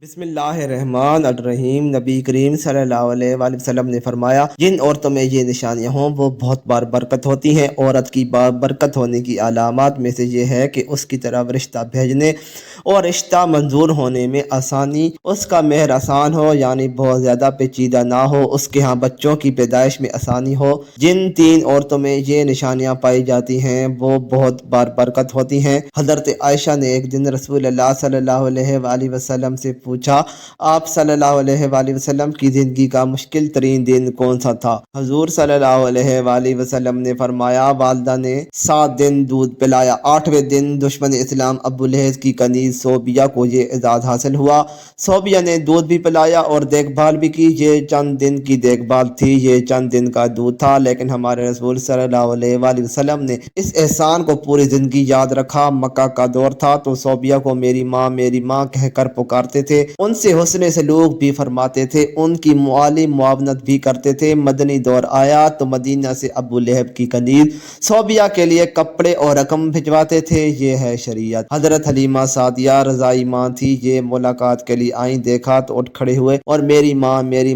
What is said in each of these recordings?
بسم اللہ الرحمن الرحیم۔ نبی کریم صلی اللہ علیہ وآلہ وسلم نے فرمایا، جن عورتوں میں یہ نشانیاں ہوں وہ بہت بار برکت ہوتی ہیں۔ عورت کی برکت ہونے کی علامات میں سے یہ ہے کہ اس کی طرف رشتہ بھیجنے اور رشتہ منظور ہونے میں آسانی، اس کا مہر آسان ہو، یعنی بہت زیادہ پیچیدہ نہ ہو، اس کے ہاں بچوں کی پیدائش میں آسانی ہو۔ جن تین عورتوں میں یہ نشانیاں پائی جاتی ہیں وہ بہت بار برکت ہوتی ہیں۔ حضرت عائشہ نے ایک دن رسول اللہ صلی اللہ علیہ وآلہ وسلم سے پوچھا، آپ صلی اللہ علیہ وآلہ وسلم کی زندگی کا مشکل ترین دن کون سا تھا؟ حضور صلی اللہ علیہ وآلہ وسلم نے فرمایا، والدہ نے 7 دن دودھ پلایا، 8ویں دن دشمن اسلام ابو لہب کی کنیز صوبیہ کو یہ اعزاز حاصل ہوا۔ صوبیہ نے دودھ بھی پلایا اور دیکھ بھال بھی کی۔ یہ چند دن کی دیکھ بھال تھی، یہ چند دن کا دودھ تھا، لیکن ہمارے رسول صلی اللہ علیہ وآلہ وسلم نے اس احسان کو پوری زندگی یاد رکھا۔ مکہ کا دور تھا تو صوبیہ کو میری ماں کہہ کر پکارتے تھے، ان سے حسن سلوک بھی فرماتے تھے، ان کی مالی معاونت بھی کرتے تھے۔ مدنی دور آیا تو مدینہ سے ابو لہب کی کنیز صوبیہ کے لیے کپڑے اور رقم بھجواتے تھے۔ یہ ہے شریعت۔ حضرت حلیمہ سعدیہ رضائی ماں تھی، یہ ملاقات کے لیے آئیں، دیکھا تو اٹھ کھڑے ہوئے اور میری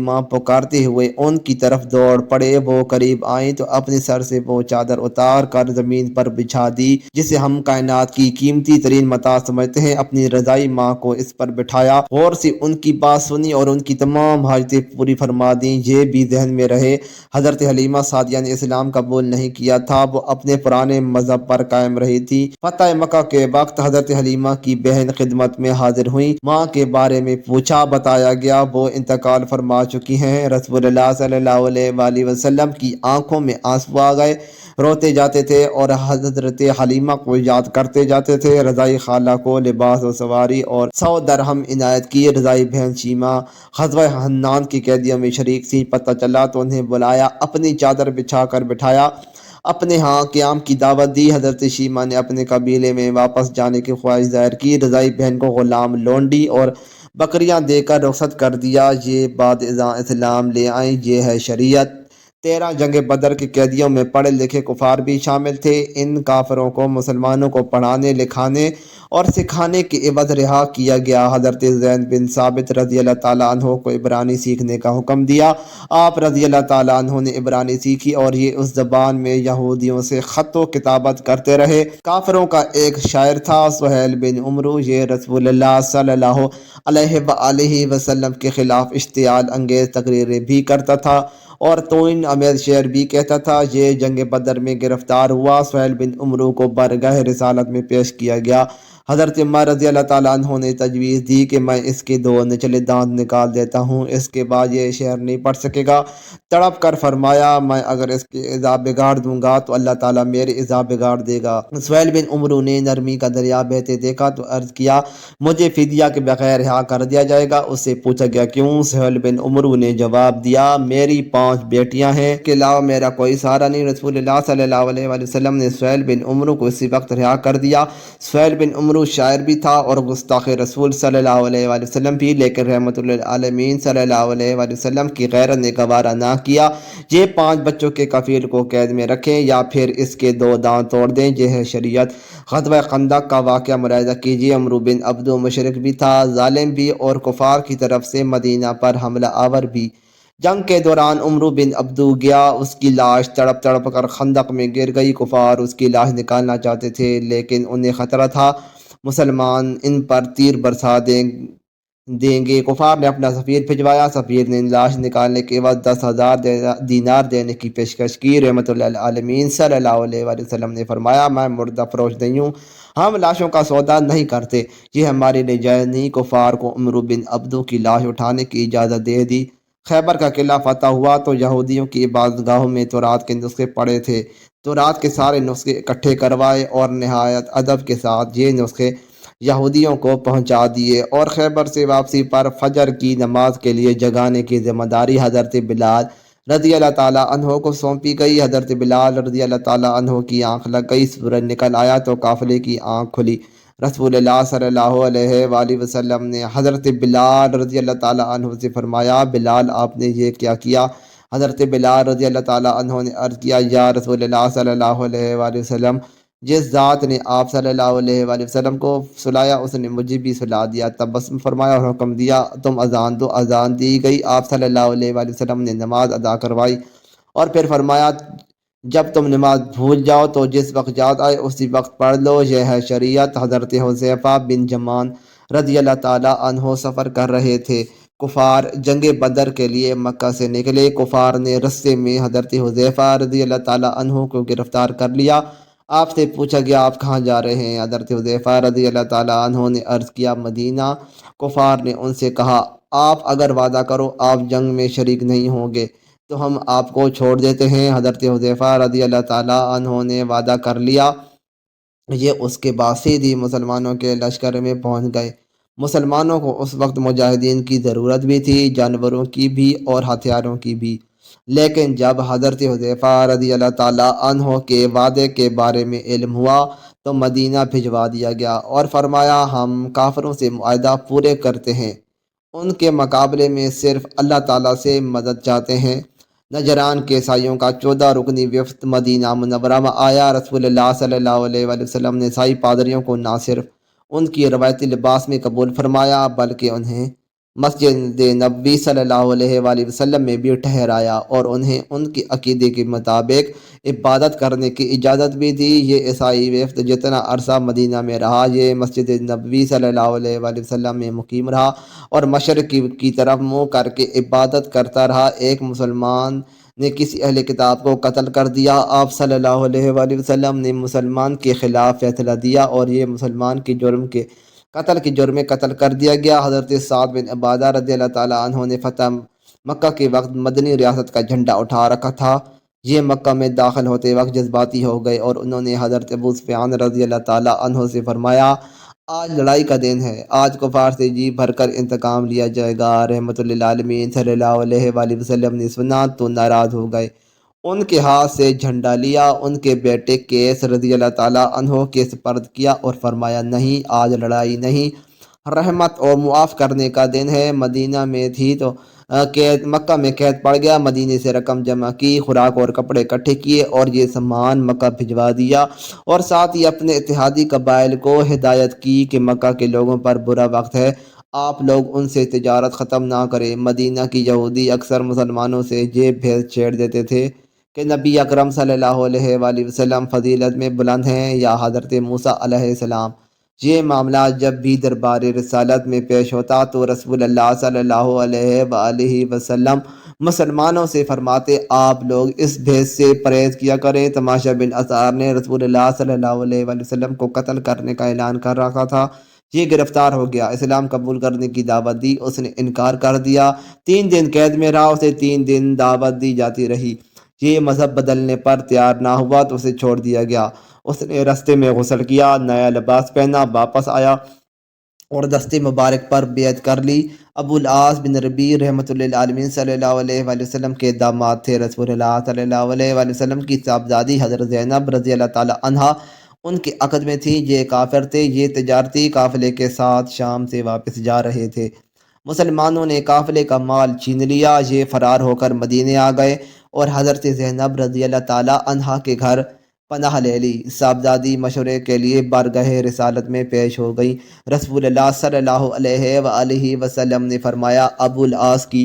ماں پکارتے ہوئے ان کی طرف دوڑ پڑے۔ وہ قریب آئیں تو اپنے سر سے وہ چادر اتار کر زمین پر بچھا دی جسے ہم کائنات کی قیمتی ترین متاع سمجھتے ہیں۔ اپنی رضائی ماں کو اس پر بٹھایا، غور سے ان کی بات سنی اور ان کی تمام حاجتیں پوری فرما دیں۔ یہ بھی ذہن میں رہے، حضرت حلیمہ سعدیہ نے اسلام قبول نہیں کیا تھا، وہ اپنے پرانے مذہب پر قائم رہی تھی۔ فتح مکہ کے وقت حضرت حلیمہ کی بہن خدمت میں حاضر ہوئیں، ماں کے بارے میں پوچھا، بتایا گیا وہ انتقال فرما چکی ہیں۔ رسول اللہ صلی اللہ علیہ وآلہ وسلم کی آنکھوں میں آنسو آ گئے، روتے جاتے تھے اور حضرت حلیمہ کو یاد کرتے جاتے تھے۔ رضائی خالہ کو لباس و سواری اور 100 درہم عنایت کی۔ رضائی بہن شیمہ غزوہ حنان کی قیدیوں میں شریک تھی، پتہ چلا تو انہیں بلایا، اپنی چادر بچھا کر بٹھایا، اپنے ہاں قیام کی دعوت دی۔ حضرت شیمہ نے اپنے قبیلے میں واپس جانے کی خواہش ظاہر کی۔ رضائی بہن کو غلام، لونڈی اور بکریاں دے کر رخصت کر دیا۔ یہ بعد ازاں اسلام لے آئیں، یہ ہے شریعت۔ 13 جنگ بدر کے قیدیوں میں پڑھے لکھے کفار بھی شامل تھے۔ ان کافروں کو مسلمانوں کو پڑھانے، لکھانے اور سکھانے کے عوض رہا کیا گیا۔ حضرت زید بن ثابت رضی اللہ تعالیٰ عنہ کو عبرانی سیکھنے کا حکم دیا۔ آپ رضی اللہ تعالیٰ عنہ نے عبرانی سیکھی اور یہ اس زبان میں یہودیوں سے خط و کتابت کرتے رہے۔ کافروں کا ایک شاعر تھا، سہیل بن عمرو، یہ رسول اللہ صلی اللہ علیہ وآلہ وسلم کے خلاف اشتعال انگیز تقریریں بھی کرتا تھا اور توہین آمیز شعر بھی کہتا تھا۔ یہ جنگ بدر میں گرفتار ہوا۔ سہیل بن عمرو کو بارگاہ رسالت میں پیش کیا گیا۔ حضرت عمر رضی اللہ تعالیٰ عنہ نے تجویز دی کہ میں اس کے 2 نچلے دانت نکال دیتا ہوں، اس کے بعد یہ شعر نہیں پڑھ سکے گا۔ تڑپ کر فرمایا، میں اگر اس کے عذاب بگاڑ دوں گا تو اللہ تعالیٰ میرے عذاب بگاڑ دے گا۔ سہیل بن عمرو نے نرمی کا دریا بہتے دیکھا تو عرض کیا، مجھے فدیہ کے بغیر رہا کر دیا جائے گا۔ اس سے پوچھا گیا کیوں؟ سہیل بن عمرو نے جواب دیا، میری 5 بیٹیاں ہیں، اس کے علاوہ میرا کوئی سہارا نہیں۔ رسول اللہ صلی اللہ علیہ وآلہ وسلم نے سہیل بن عمرو کو اسی وقت رہا کر دیا۔ سہیل بن عمرو شاعر بھی تھا اور گستاخ رسول صلی اللہ علیہ وآلہ وسلم بھی، لیکن رحمت للعالمین صلی اللہ علیہ وآلہ وسلم کی غیرت نے گوارا نہ کیا۔ یہ 5 بچوں کے کفیل کو قید میں رکھیں یا پھر اس کے 2 دانت توڑ دیں، یہ ہے شریعت۔ غزوہ خندق کا واقعہ ملاحظہ کیجیے۔ عمرو بن عبدو مشرک بھی تھا، ظالم بھی اور کفار کی طرف سے مدینہ پر حملہ آور بھی۔ جنگ کے دوران عمرو بن عبدو گیا، اس کی لاش تڑپ تڑپ کر خندق میں گر گئی۔ کفار اس کی لاش نکالنا چاہتے تھے لیکن انہیں خطرہ تھا مسلمان ان پر تیر برسا دیں گے۔ کفار نے اپنا سفیر بھجوایا، سفیر نے لاش نکالنے کے عوض 10,000 دینار دینے کی پیشکش کی۔ رحمت للعالمین صلی اللہ علیہ وآلہ وسلم نے فرمایا، میں مردہ فروش نہیں ہوں، ہم لاشوں کا سودا نہیں کرتے، یہ ہمارے لیے جائز نہیں۔ کفار کو عمرو بن عبدو کی لاش اٹھانے کی اجازت دے دی۔ خیبر کا قلعہ فتح ہوا تو یہودیوں کی عبادت گاہوں میں تورات کے نسخے پڑے تھے۔ تورات کے سارے نسخے اکٹھے کروائے اور نہایت ادب کے ساتھ یہ نسخے یہودیوں کو پہنچا دیے، اور خیبر سے واپسی پر فجر کی نماز کے لیے جگانے کی ذمہ داری حضرت بلال رضی اللہ تعالیٰ عنہ کو سونپی گئی۔ حضرت بلال رضی اللہ تعالیٰ عنہ کی آنکھ لگ گئی، سورج نکل آیا تو قافلے کی آنکھ کھلی۔ رسول اللہ صلی اللہ علیہ وآلہ وسلم نے حضرت بلال رضی اللہ تعالیٰ عنہ سے فرمایا، بلال آپ نے یہ کیا کیا؟ حضرت بلال رضی اللہ تعالیٰ عنہ نے عرض کیا، یا رسول اللہ صلی اللہ علیہ وآلہ وسلم، جس ذات نے آپ صلی اللہ علیہ وآلہ وسلم کو سلایا اس نے مجھے بھی سلا دیا۔ تب بس فرمایا اور حکم دیا تم اذان دو۔ اذان دی گئی، آپ صلی اللہ علیہ وآلہ وسلم نے نماز ادا کروائی اور پھر فرمایا جب تم نماز بھول جاؤ تو جس وقت یاد آئے اسی وقت پڑھ لو، یہ ہے شریعت۔ حضرت حذیفہ بن جمان رضی اللہ تعالیٰ عنہ سفر کر رہے تھے۔ کفار جنگ بدر کے لیے مکہ سے نکلے۔ کفار نے رستے میں حضرت حذیفہ رضی اللہ تعالیٰ عنہ کو گرفتار کر لیا۔ آپ سے پوچھا گیا آپ کہاں جا رہے ہیں؟ حضرت حذیفہ رضی اللہ تعالیٰ عنہ نے عرض کیا مدینہ۔ کفار نے ان سے کہا آپ اگر وعدہ کرو آپ جنگ میں شریک نہیں ہوں گے تو ہم آپ کو چھوڑ دیتے ہیں۔ حضرت حذیفہ رضی اللہ تعالیٰ عنہ نے وعدہ کر لیا۔ یہ اس کے بعد سیدھی مسلمانوں کے لشکر میں پہنچ گئے۔ مسلمانوں کو اس وقت مجاہدین کی ضرورت بھی تھی، جانوروں کی بھی اور ہتھیاروں کی بھی۔ لیکن جب حضرت حذیفہ رضی اللہ تعالیٰ عنہ کے وعدے کے بارے میں علم ہوا تو مدینہ بھجوا دیا گیا اور فرمایا ہم کافروں سے معاہدہ پورے کرتے ہیں، ان کے مقابلے میں صرف اللہ تعالیٰ سے مدد چاہتے ہیں۔ نجران کے عیسائیوں کا 14 رکنی وفد مدینہ منورہ میں آیا۔ رسول اللہ صلی اللہ علیہ وآلہ وسلم نے عیسائی پادریوں کو نہ صرف ان کی روایتی لباس میں قبول فرمایا بلکہ انہیں مسجد نبوی صلی اللہ علیہ وآلہ وسلم میں بھی ٹھہرایا اور انہیں ان کے عقیدے کے مطابق عبادت کرنے کی اجازت بھی دی۔ یہ عیسائی وفد جتنا عرصہ مدینہ میں رہا یہ مسجد نبوی صلی اللہ علیہ وآلہ وسلم میں مقیم رہا اور مشرق کی طرف منہ کر کے عبادت کرتا رہا۔ ایک مسلمان نے کسی اہل کتاب کو قتل کر دیا، آپ صلی اللہ علیہ وآلہ وسلم نے مسلمان کے خلاف فیصلہ دیا اور یہ مسلمان کے جرم میں قتل کر دیا گیا۔ حضرت سعد بن عبادہ رضی اللہ تعالیٰ عنہ نے فتح مکہ کے وقت مدنی ریاست کا جھنڈا اٹھا رکھا تھا۔ یہ مکہ میں داخل ہوتے وقت جذباتی ہو گئے اور انہوں نے حضرت ابو سفیان رضی اللہ تعالیٰ عنہ سے فرمایا آج لڑائی کا دن ہے، آج کفار سے جی بھر کر انتقام لیا جائے گا۔ رحمت للعالمین صلی اللہ علیہ وآلہ وسلم نے سنا تو ناراض ہو گئے، ان کے ہاتھ سے جھنڈا لیا، ان کے بیٹے قیس رضی اللہ تعالیٰ عنہ کے سپرد کیا اور فرمایا نہیں آج لڑائی نہیں، رحمت اور معاف کرنے کا دن ہے۔ مدینہ میں تھی تو مکہ میں قید پڑ گیا، مدینے سے رقم جمع کی، خوراک اور کپڑے اکٹھے کیے اور یہ سامان مکہ بھجوا دیا اور ساتھ ہی اپنے اتحادی قبائل کو ہدایت کی کہ مکہ کے لوگوں پر برا وقت ہے، آپ لوگ ان سے تجارت ختم نہ کریں۔ مدینہ کی یہودی اکثر مسلمانوں سے یہ بحث چھیڑ دیتے تھے کہ نبی اکرم صلی اللہ علیہ وآلہ وسلم فضیلت میں بلند ہیں یا حضرت موسیٰ علیہ السلام۔ یہ معاملہ جب بھی دربار رسالت میں پیش ہوتا تو رسول اللہ صلی اللہ علیہ وآلہ وسلم مسلمانوں سے فرماتے آپ لوگ اس بحث سے پرہیز کیا کریں۔ تماشا بن اسعار نے رسول اللہ صلی اللہ علیہ وآلہ وسلم کو قتل کرنے کا اعلان کر رکھا تھا، یہ گرفتار ہو گیا، اسلام قبول کرنے کی دعوت دی، اس نے انکار کر دیا، 3 دن قید میں رہا، اسے 3 دن دعوت دی جاتی رہی، یہ مذہب بدلنے پر تیار نہ ہوا تو اسے چھوڑ دیا گیا۔ اس نے رستے میں غسل کیا، نیا لباس پہنا، واپس آیا اور دست مبارک پر بیعت کر لی۔ ابو العاص بن ربیع رحمۃ للعالمین صلی اللہ علیہ وآلہ وسلم کے داماد تھے۔ رسول اللہ صلی اللہ علیہ وآلہ وسلم کی صاحبزادی حضرت زینب رضی اللہ تعالی عنہا ان کے عقد میں تھی، یہ کافر تھے، یہ تجارتی قافلے کے ساتھ شام سے واپس جا رہے تھے۔ مسلمانوں نے قافلے کا مال چھین لیا، یہ فرار ہو کر مدینے آ گئے اور حضرت زینب رضی اللہ تعالی عنہا کے گھر پناہ لے لی۔ صاحبزادی مشورے کے لیے بارگاہ رسالت میں پیش ہو گئی۔ رسول اللہ صلی اللہ علیہ وآلہ وسلم نے فرمایا ابو العاص کی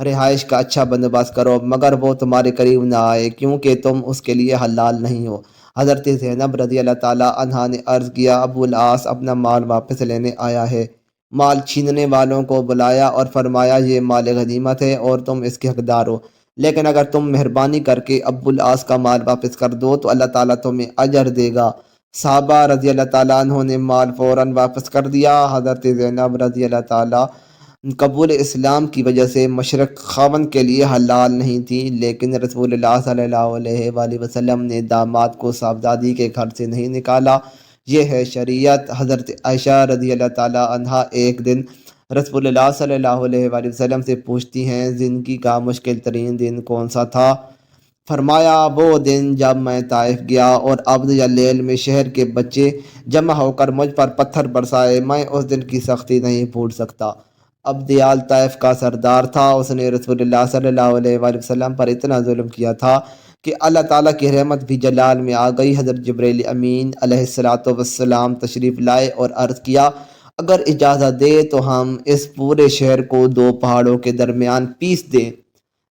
رہائش کا اچھا بندوبست کرو مگر وہ تمہارے قریب نہ آئے کیونکہ تم اس کے لیے حلال نہیں ہو۔ حضرت زینب رضی اللہ تعالی عنہا نے عرض کیا ابو العاص اپنا مال واپس لینے آیا ہے۔ مال چھیننے والوں کو بلایا اور فرمایا یہ مال غنیمت ہے اور تم اس کے حقدار ہو، لیکن اگر تم مہربانی کر کے ابو العاص کا مال واپس کر دو تو اللہ تعالیٰ تمہیں اجر دے گا۔ صحابہ رضی اللہ تعالیٰ عنہ نے مال فوراً واپس کر دیا۔ حضرت زینب رضی اللہ تعالیٰ قبول اسلام کی وجہ سے مشرق خاوند کے لیے حلال نہیں تھی، لیکن رسول اللہ صلی اللہ علیہ وآلہ وسلم نے داماد کو صاحبزادی کے گھر سے نہیں نکالا، یہ ہے شریعت۔ حضرت عائشہ رضی اللہ تعالیٰ عنہا ایک دن رسول اللہ صلی اللہ علیہ وآلہ وسلم سے پوچھتی ہیں زندگی کا مشکل ترین دن کون سا تھا؟ فرمایا وہ دن جب میں طائف گیا اور عبد یا لیل میں شہر کے بچے جمع ہو کر مجھ پر پتھر برسائے، میں اس دن کی سختی نہیں بھول سکتا۔ ابدیال طائف کا سردار تھا، اس نے رسول اللہ صلی اللہ علیہ وآلہ وسلم پر اتنا ظلم کیا تھا کہ اللہ تعالیٰ کی رحمت بھی جلال میں آ گئی۔ حضرت جبرائیل امین علیہ السلام تشریف لائے اور عرض کیا، اگر اجازت دے تو ہم اس پورے شہر کو دو پہاڑوں کے درمیان پیس دیں۔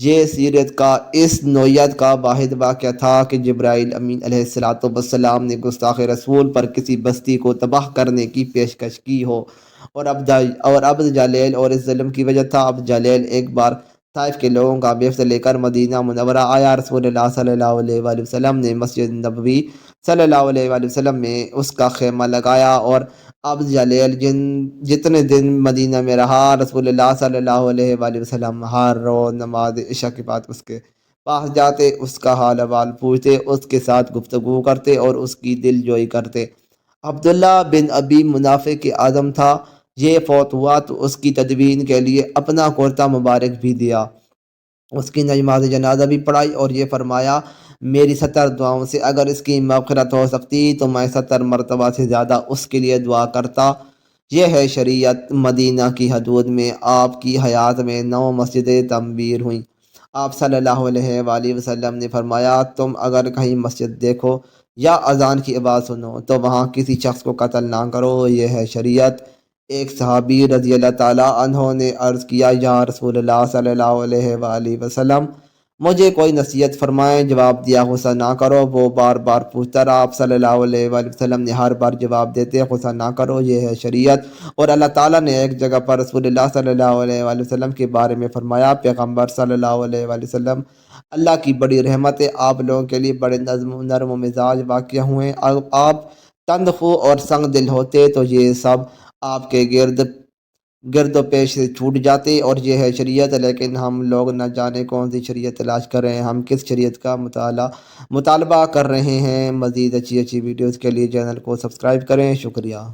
یہ سیرت کا اس نوعیت کا واحد واقعہ تھا کہ جبرائیل امین علیہ السلام نے گستاخ رسول پر کسی بستی کو تباہ کرنے کی پیشکش کی ہو، اور عبد جلیل اور اس ظلم کی وجہ تھا۔ عبد جلیل ایک بار طائف کے لوگوں کا بیفت لے کر مدینہ منورہ آیا۔ رسول اللہ صلی اللہ علیہ وآلہ وسلم نے مسجد نبوی صلی اللہ علیہ وآلہ وسلم میں اس کا خیمہ لگایا، اور عبد جلیل جتنے دن مدینہ میں رہا، رسول اللہ صلی اللہ علیہ وآلہ وسلم ہر روز نماز عشاء کے بعد اس کے پاس جاتے، اس کا حال احوال پوچھتے، اس کے ساتھ گفتگو کرتے اور اس کی دل جوئی کرتے۔ عبداللہ بن ابی منافع کے عزم تھا، یہ فوت ہوا تو اس کی تدفین کے لیے اپنا کرتا مبارک بھی دیا، اس کی نماز جنازہ بھی پڑھائی، اور یہ فرمایا، میری 70 دعاؤں سے اگر اس کی مغفرت ہو سکتی تو میں 70 مرتبہ سے زیادہ اس کے لیے دعا کرتا۔ یہ ہے شریعت۔ مدینہ کی حدود میں آپ کی حیات میں 9 مسجدیں تعمیر ہوئیں۔ آپ صلی اللہ علیہ وآلہ وسلم نے فرمایا، تم اگر کہیں مسجد دیکھو یا اذان کی آواز سنو تو وہاں کسی شخص کو قتل نہ کرو، یہ ہے شریعت۔ ایک صحابی رضی اللہ تعالیٰ عنہ نے عرض کیا، یا رسول اللہ صلی اللہ علیہ وآلہ وسلم، مجھے کوئی نصیحت فرمائیں۔ جواب دیا، غصہ نہ کرو۔ وہ بار بار پوچھتا رہا، آپ صلی اللہ علیہ وآلہ وسلم نے ہر بار جواب دیتے، غصہ نہ کرو، یہ ہے شریعت۔ اور اللہ تعالیٰ نے ایک جگہ پر رسول اللہ صلی اللہ علیہ وآلہ وسلم کے بارے میں فرمایا، پیغمبر صلی اللہ علیہ وآلہ وسلم اللہ کی بڑی رحمت ہے، آپ لوگوں کے لیے بڑے نرم و مزاج واقع ہوئے، آپ تند خو اور سنگ دل ہوتے تو یہ سب آپ کے گرد و پیش سے چھوٹ جاتے، اور یہ ہے شریعت۔ لیکن ہم لوگ نہ جانے کون سی شریعت تلاش کر رہے ہیں، ہم کس شریعت کا مطالبہ کر رہے ہیں۔ مزید اچھی ویڈیوز کے لیے چینل کو سبسکرائب کریں۔ شکریہ۔